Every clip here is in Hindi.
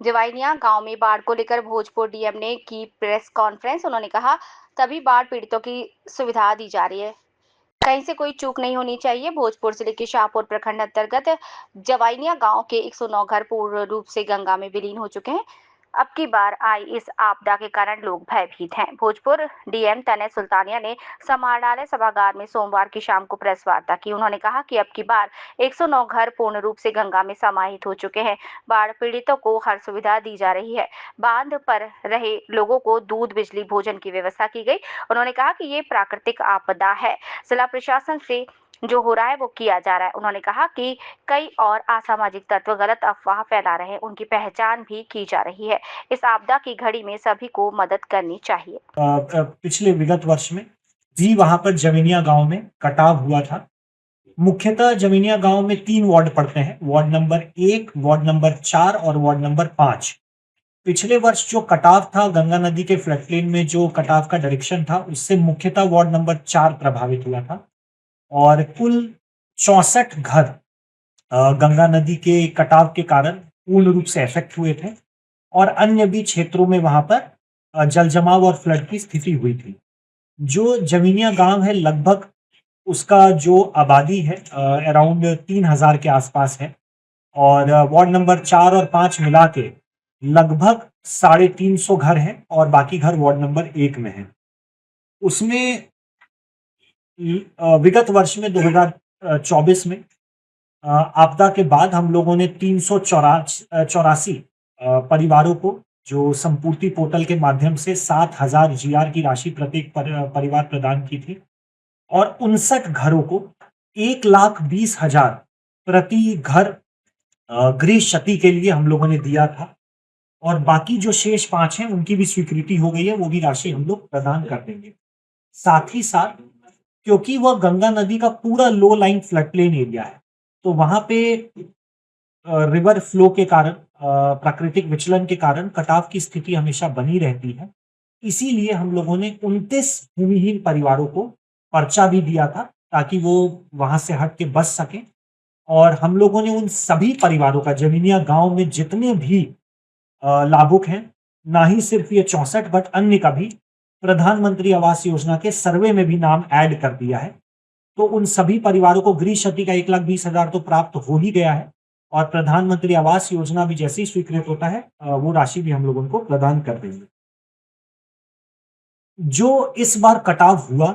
जवाइनिया गांव में बाढ़ को लेकर भोजपुर डीएम ने की प्रेस कॉन्फ्रेंस। उन्होंने कहा तभी बाढ़ पीड़ितों की सुविधा दी जा रही है, कहीं से कोई चूक नहीं होनी चाहिए। भोजपुर जिले के शाहपुर प्रखंड अंतर्गत जवाइनिया गांव के 109 घर पूर्ण रूप से गंगा में विलीन हो चुके हैं। अब की बार आई इस आपदा के कारण लोग भयभीत हैं। भोजपुर डीएम तनय सुल्तानिया ने समाहरणालय सभागार में सोमवार की शाम को प्रेस वार्ता की। उन्होंने कहा कि अब की बार 109 घर पूर्ण रूप से गंगा में समाहित हो चुके हैं। बाढ़ पीड़ितों को हर सुविधा दी जा रही है। बांध पर रहे लोगों को दूध, बिजली, भोजन की व्यवस्था की गई। उन्होंने कहा कि ये प्राकृतिक आपदा है, जिला प्रशासन से जो हो रहा है वो किया जा रहा है। उन्होंने कहा कि कई और असामाजिक तत्व गलत अफवाह फैला रहे हैं, उनकी पहचान भी की जा रही है। इस आपदा की घड़ी में सभी को मदद करनी चाहिए। पिछले विगत वर्ष में भी वहां पर जमीनिया गांव में कटाव हुआ था। मुख्यतः जमीनिया गांव में 3 वार्ड पड़ते हैं, वार्ड नंबर 1, वार्ड नंबर 4 और वार्ड नंबर 5। पिछले वर्ष जो कटाव था, गंगा नदी के फ्लड प्लेन में जो कटाव का डायरेक्शन था, उससे मुख्यतः वार्ड नंबर 4 प्रभावित हुआ था और कुल 64 घर गंगा नदी के कटाव के कारण पूर्ण रूप से इफेक्ट हुए थे और अन्य भी क्षेत्रों में वहां पर जल जमाव और फ्लड की स्थिति हुई थी। जो जमीनिया गांव है, लगभग उसका जो आबादी है अराउंड 3000 के आसपास है और वार्ड नंबर 4 और 5 मिला के लगभग 350 घर हैं और बाकी घर वार्ड नंबर 1 में हैं। उसमें विगत वर्ष में 2024 में आपदा के बाद हम लोगों ने 384 परिवारों को जो संपूर्ति पोर्टल के माध्यम से 7000 जीआर की राशि प्रत्येक परिवार प्रदान की थी और 59 घरों को 1,20,000 प्रति घर गृह क्षति के लिए हम लोगों ने दिया था और बाकी जो शेष 5 हैं उनकी भी स्वीकृति हो गई है, वो भी राशि हम लोग प्रदान कर देंगे। साथ ही साथ क्योंकि वह गंगा नदी का पूरा लो लाइन फ्लड प्लेन एरिया है, तो वहां पे रिवर फ्लो के कारण, प्राकृतिक विचलन के कारण कटाव की स्थिति हमेशा बनी रहती है। इसीलिए हम लोगों ने 29 भूमिहीन परिवारों को पर्चा भी दिया था ताकि वो वहां से हट के बच सकें और हम लोगों ने उन सभी परिवारों का, जमीनिया गांव में जितने भी लाभुक हैं, ना ही सिर्फ ये 64 बट अन्य का भी प्रधानमंत्री आवास योजना के सर्वे में भी नाम ऐड कर दिया है। तो उन सभी परिवारों को गृह क्षति का 1,20,000 तो प्राप्त हो ही गया है और प्रधानमंत्री आवास योजना भी जैसे ही स्वीकृत होता है वो राशि भी हम लोगों को प्रदान कर देंगे। जो इस बार कटाव हुआ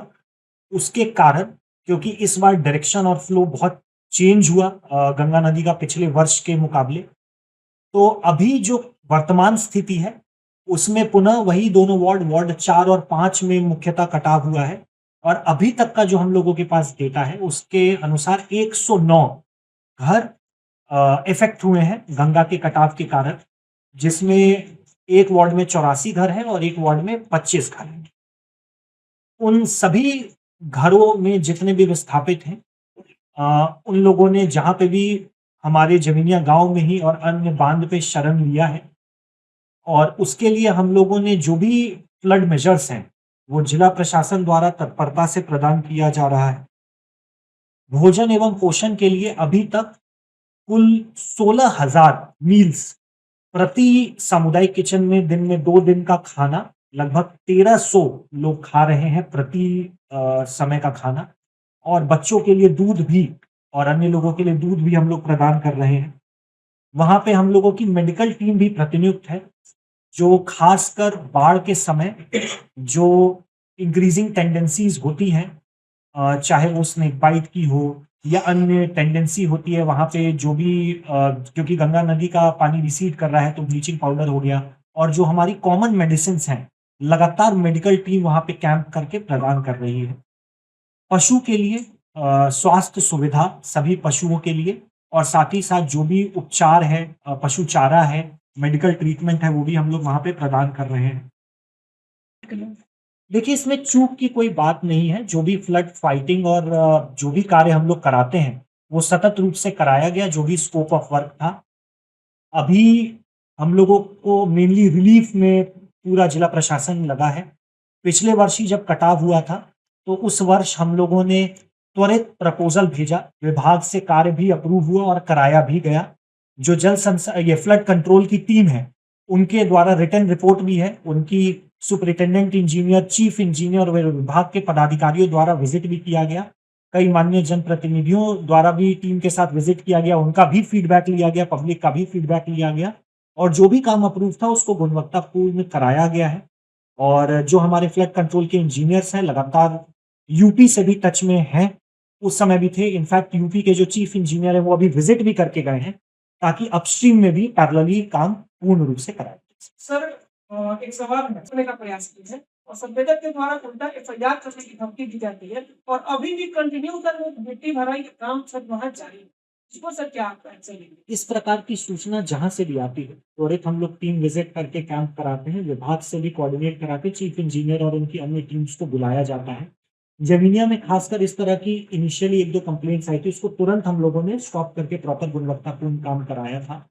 उसके कारण, क्योंकि इस बार डायरेक्शन और फ्लो बहुत चेंज हुआ गंगा नदी का पिछले वर्ष के मुकाबले, तो अभी जो वर्तमान स्थिति है उसमें पुनः वही दोनों वार्ड 4 और 5 में मुख्यतः कटाव हुआ है और अभी तक का जो हम लोगों के पास डेटा है उसके अनुसार 109 घर इफेक्ट हुए हैं गंगा के कटाव के कारण, जिसमें एक वार्ड में 84 घर हैं और एक वार्ड में 25 घर हैं। उन सभी घरों में जितने भी विस्थापित हैं उन लोगों ने जहां पे भी हमारे जमीनिया गांव में ही और अन्य बांध पे शरण लिया है और उसके लिए हम लोगों ने जो भी फ्लड मेजर्स हैं वो जिला प्रशासन द्वारा तत्परता से प्रदान किया जा रहा है। भोजन एवं पोषण के लिए अभी तक कुल 16,000 मील्स प्रति सामुदायिक किचन में दिन में 2 दिन का खाना लगभग 1300 लोग खा रहे हैं प्रति समय का खाना और बच्चों के लिए दूध भी और अन्य लोगों के लिए दूध भी हम लोग प्रदान कर रहे हैं। वहां पे हम लोगों की मेडिकल टीम भी प्रतिनियुक्त है जो खासकर बाढ़ के समय जो इंक्रीजिंग टेंडेंसीज होती हैं, चाहे वो स्नेक बाइट की हो या अन्य टेंडेंसी होती है वहां पे जो भी क्योंकि गंगा नदी का पानी रिसीड कर रहा है तो ब्लीचिंग पाउडर हो गया और जो हमारी कॉमन मेडिसिन हैं लगातार मेडिकल टीम वहां पे कैंप करके प्रदान कर रही है। पशु के लिए स्वास्थ्य सुविधा सभी पशुओं के लिए और साथ ही साथ जो भी उपचार है, पशु चारा है, मेडिकल ट्रीटमेंट है, वो भी हम लोग वहां पे प्रदान कर रहे हैं। देखिए, इसमें चूक की कोई बात नहीं है। जो भी फ्लड फाइटिंग और जो भी कार्य हम लोग कराते हैं वो सतत रूप से कराया गया, जो भी स्कोप ऑफ वर्क था। अभी हम लोगों को मेनली रिलीफ में पूरा जिला प्रशासन लगा है। पिछले वर्ष ही जब कटाव हुआ था, तो उस वर्ष हम लोगों ने त्वरित प्रपोज़ल भेजा, विभाग से कार्य भी अप्रूव हुआ और कराया भी गया। जो ये फ्लड कंट्रोल की टीम है, उनके द्वारा रिटन रिपोर्ट भी है, उनकी सुपरिटेंडेंट इंजीनियर, चीफ इंजीनियर और विभाग के पदाधिकारियों द्वारा विजिट भी किया गया। कई माननीय जनप्रतिनिधियों द्वारा भी टीम के साथ विजिट किया गया, उनका भी फीडबैक लिया गया, पब्लिक का भी फीडबैक लिया गया और जो भी काम अप्रूव था उसको गुणवत्तापूर्ण कराया गया है। और जो हमारे फ्लड कंट्रोल के इंजीनियर्स हैं, लगातार यूपी से भी टच में हैं, उस समय भी थे। इनफैक्ट यूपी के जो चीफ इंजीनियर हैं, वो अभी विजिट भी करके गए हैं, ताकि अपस्ट्रीम में भी पैरेलली काम पूर्ण रूप से कराया जाए। सर एक सवाल रखने का प्रयास किया है और संवेदक के द्वारा उल्टा एफआईआर करने की धमकी दी जाती है और अभी भी कंटिन्यू कर मिट्टी भराई का काम सब वहाँ जारी है। इसको सर क्या आप एक्शन लेंगे? इस प्रकार की सूचना जहां से भी आती है, त्वरित हम लोग टीम विजिट करके कैंप कराते हैं, विभाग से भी कोऑर्डिनेट कराके चीफ इंजीनियर और उनकी अन्य टीम्स को बुलाया जाता है। जमीनिया में खासकर इस तरह की इनिशियली 1-2 कंप्लेंट्स आई थी, उसको तुरंत हम लोगों ने स्टॉप करके प्रॉपर गुणवत्तापूर्ण काम कराया था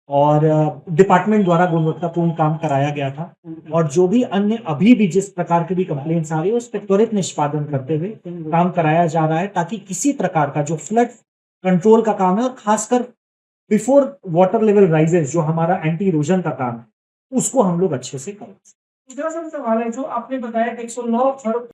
और डिपार्टमेंट द्वारा गुणवत्तापूर्ण काम कराया गया था। और जो भी अन्य अभी भी जिस प्रकार की भी कंप्लेंट्स आ रही है, उस पर त्वरित निष्पादन करते हुए काम कराया जा रहा है, ताकि किसी प्रकार का जो फ्लड कंट्रोल का काम है और खासकर बिफोर वाटर लेवल राइजेस, जो हमारा एंटी इरोजन का काम है, उसको हम लोग अच्छे से करें। दूसरा सर सवाल है जो आपने बताया 109 खरब